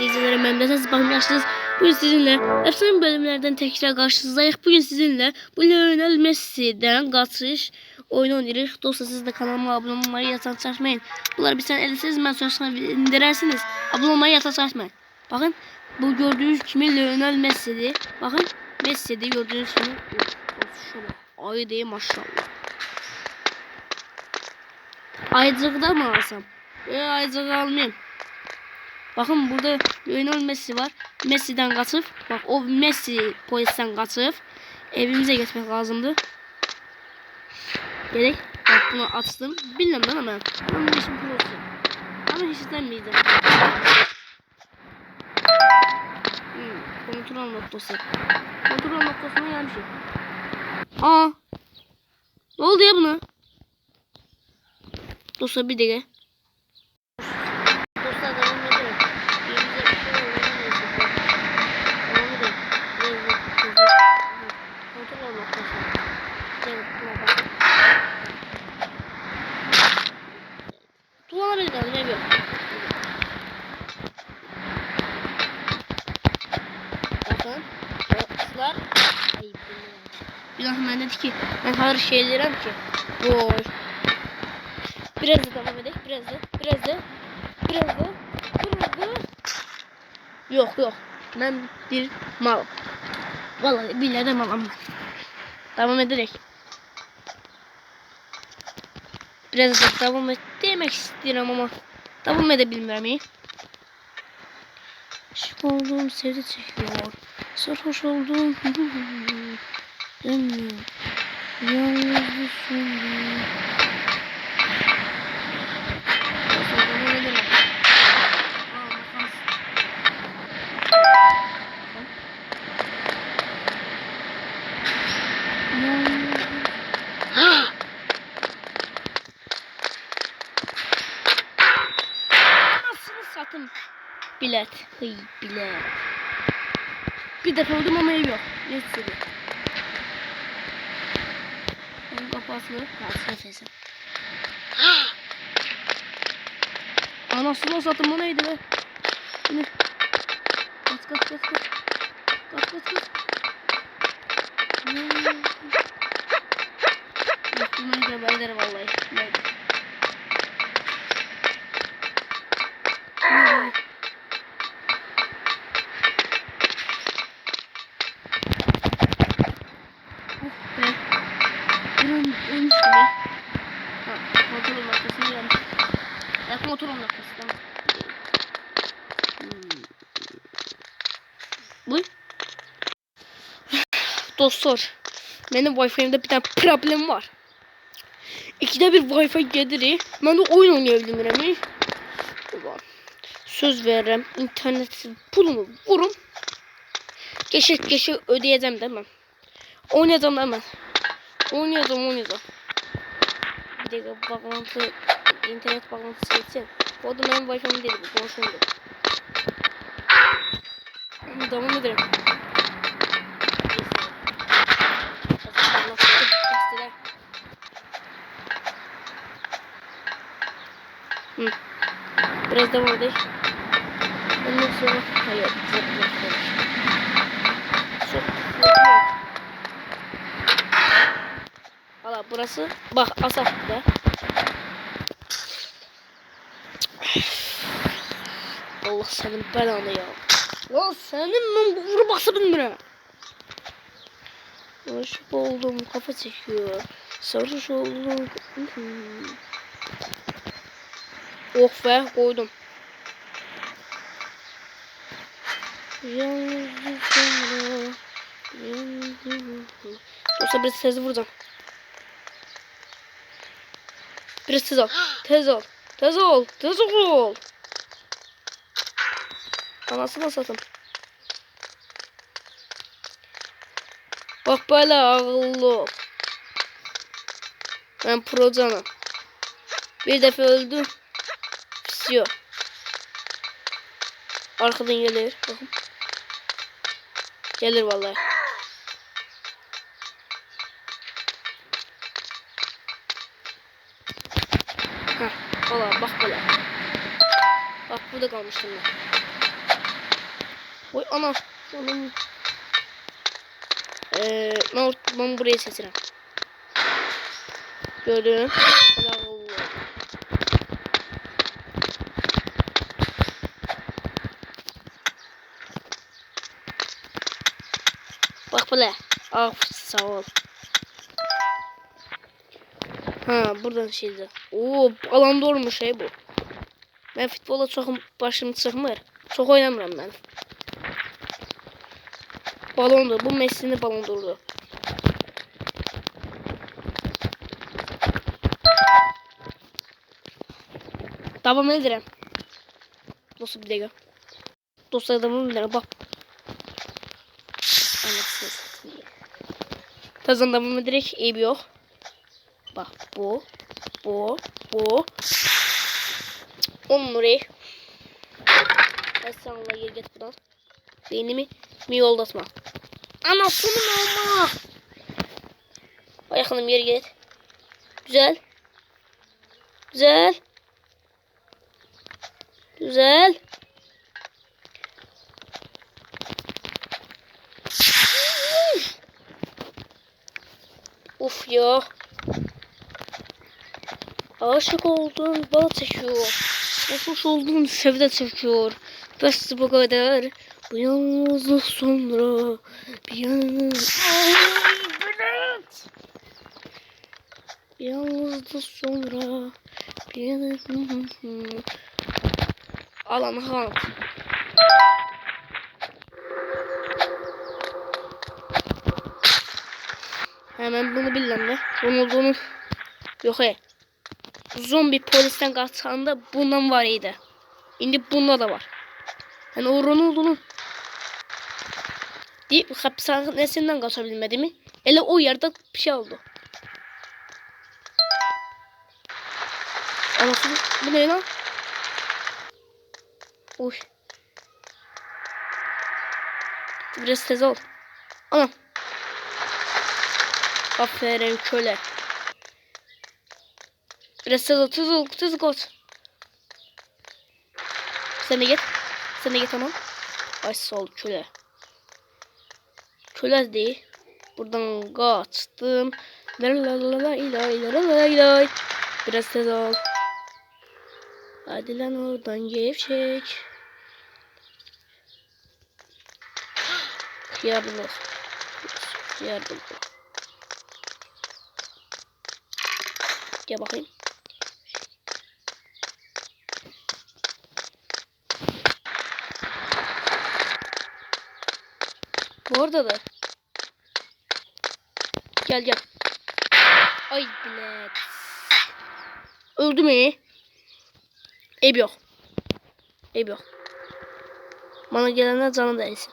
izleyicilerim, memnunsanız bakmışsınız. Bugün sizinle efsane bölümlerden tekrar karşınızdayız. Bugün sizinle bu Lionel Messi'den kaçış oyunu oynayırıq. Dostlar, siz de kanalıma abone olmayı yatağına çalışmayın. Bunları bir sen elirsiniz, ben sonra indirersiniz. Abone olmayı yatağına çalışmayın. Bakın, bu gördüğünüz kimi Lionel Messi'dir. Bakın, Messi'dir gördüğünüz kimi. Ay değil maşallah. Aycıkta mı alsam? Aycık almayayım. Bakın burada Lionel Messi var. Messi'den kaçıp, bak o Messi polisten kaçıp evimize gitmek lazımdı. Gerek. Bak bunu açtım. Bilmiyorum ama ben bu işin prosu. Ama hiç istenmeyeceğim. Kontrol noktası. Kontrol noktasına gelmişim. Aa. Ne oldu ya buna? Dostlar bir dakika. Dostlar devam edelim. Yerimize bir şey oldu. Devam edelim. Kontrol noktası. Gel buna bak. Kullanabilir kaldı. Ne yok. Bakın. Dostlar. Ay bilmiyorum. Ben dedi ki ben her şeylerim ki. Boy. Biraz da devam edelim. Biraz da. Yok. Ben bir mal. Vallahi billahi de malım. Devam ederek. Biraz da devam et demek istiyorum ama devam edebilmiyorum. Aşık olduğum sevdi çekiyor. Sarhoş olduğum demiyor. Yalnız düşündüm. Satım bilet. Bilet. Bir defa oldum ama ev yok. Neyse. Onun kafasını nefesim. Anasını satım, o neydi be? Ne? Kaç. Üstüme cevap ederim vallahi. Neydi? Ölmüş gibi. Motorun noktasını yanlış. Motorun noktası tamam. Bu. Dostlar, benim Wi-Fi'mde bir tane problem var. İkide bir Wi-Fi gelir. Ben de oyun oynayabilirim. Söz veririm. İnternet pulumu vurum. Geçe ödeyeceğim değil mi? Oynayacağım hemen. Oynayacağım. Bir dakika bağlantı, internet bağlantısı geçsin. Bu da benim Wi-Fi'm değil, bu konuşumdu. Devam ederim. Biraz devam edelim. Ondan sonra hayır. Valla burası bak asafta. Allah senin belanı ya. Lan senin ben vurması bilmiyorum. Aşık oldum, kafa çekiyor. Sarhoş oldum. Oh be, koydum. Dostlar biraz tez vuracağım. Biraz tez ol. Anasını satın. Bak böyle ağıllı. Ben pro canım. Bir defa öldüm. Pisiyor. Arkadan gelir. Bakın. Gelir vallahi. Valla bak böyle. Bak burada kalmıştım ben. Oy ana. Onun ben buraya seçirəm. Gördün? Bak böyle. Ah sağ ol. Ha buradan şeydi. Oo alanda olmuş şey bu. Ben futbola çok başım çıxmır. Çok oynamıram ben. Balondur. Bu Messi'nin balondurdu. Devam edirəm. Dostum bir dakika. Dostlar devam edirəm. Bak. Anlatsınız. Tazan devam ederek eybi yok. Bak bu. 10 oraya. Esranla yer git buradan. Beynimi mi yoldatma. Anasının olma. Ayaklanım yer git. Güzel. Güzel. Güzel. Uf ya. Aşık oldum bal çekiyor. Hoş oldum sevde çekiyor. Bes bu kadar. Bu yalnızlık sonra. Bir yalnız. Ay bırak. Yalnızlık sonra. Bir yalnız. Alan han. Hemen bunu bilmem ne. Ronaldo'nun yok zombi polisten kaçanda bundan var idi. Şimdi bunda da var. Yani o Ronaldo'nun hapishanesinden kaçabilmedi mi? Hele o yerde bir şey oldu. Anasını bu ne lan? Uy. Biraz tez ol. Anam. Aferin köle. Biraz tez ol. Sen de git. Tamam. Ay sağ ol köle. Köle değil. Buradan kaçtım. Lay. Biraz tez ol. Hadi lan oradan gevşek. Yardım ol. Gel bakayım. Bu arada da. Gel. Ay bilet. Öldü mü? Eyb yok. Bana gelenler canı değilsin.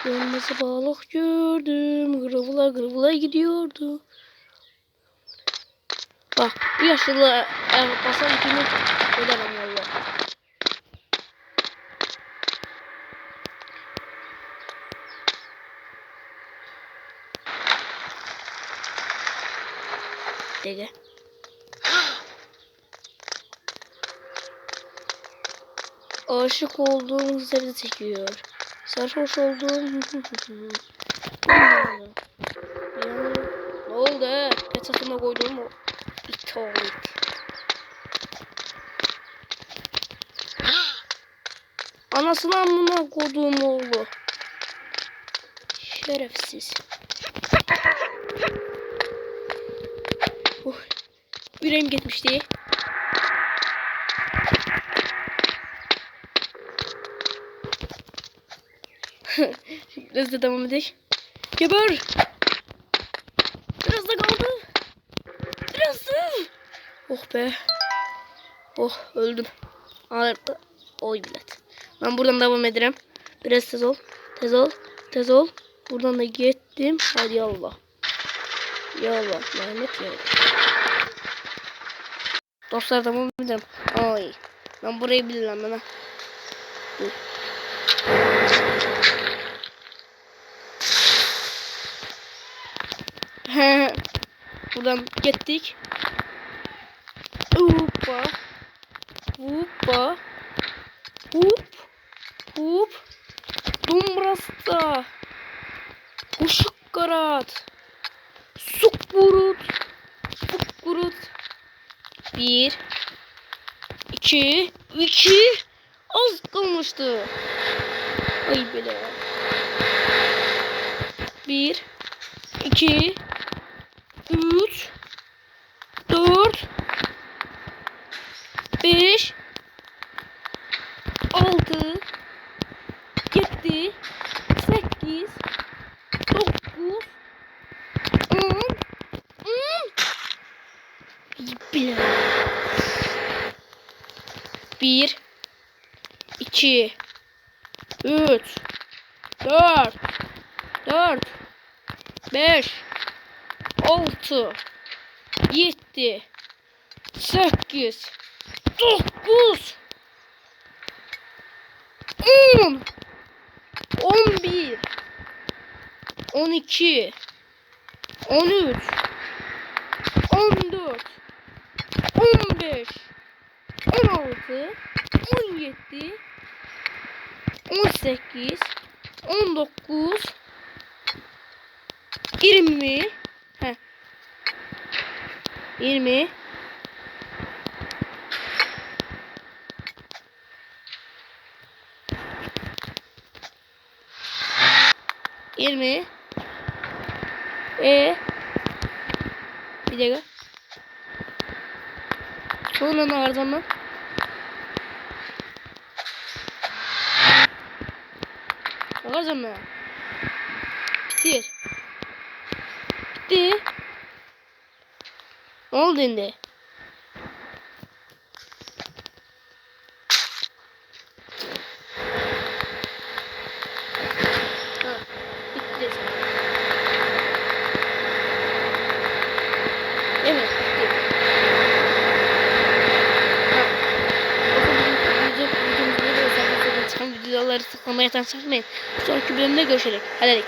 Kırmızı balık gördüm. Kırıvıla gidiyordu. Bak bu yaşlı basan kimi ödemem valla. Dege. Aşık olduğum üzerinde çekiyor. Sarhoş olduğum. Ne oldu? Peçetime koyduğum o ithal. Anasını amına koyduğum oğlu. Şerefsiz. Yüreğim gitmişti. Biraz da devam edelim. Geber. Biraz da kaldı. Oh be. Oh öldüm. Ağırdı. Oy bilet. Ben buradan devam ederim. Biraz tez ol. Buradan da gittim. Hadi yallah. Lanet ya. Dostlar devam ederim. Ay. Ben burayı bilirim bana. Dur. Buradan gittik. Hoppa. Hop. Hop. Dombrasta. Kuşuk karat. Suk vurut. Suk vurut. 1 2 az kalmıştı. Ay bile. 1 2 3 4 5 6 7 8 9 10 bile. 1 2 3 4 5 6 7 8 9 10 11 12 13 14 15 16 17 18 19 20 20 20 bir dakika. Sonra ne var zaman? Ne var zaman? Bitir. Bitti. Ne oldu şimdi? Ha, bitti. Evet, bitti. Videoları tıklamayı unutmayın. Sonraki bölümde görüşelim. Hadi.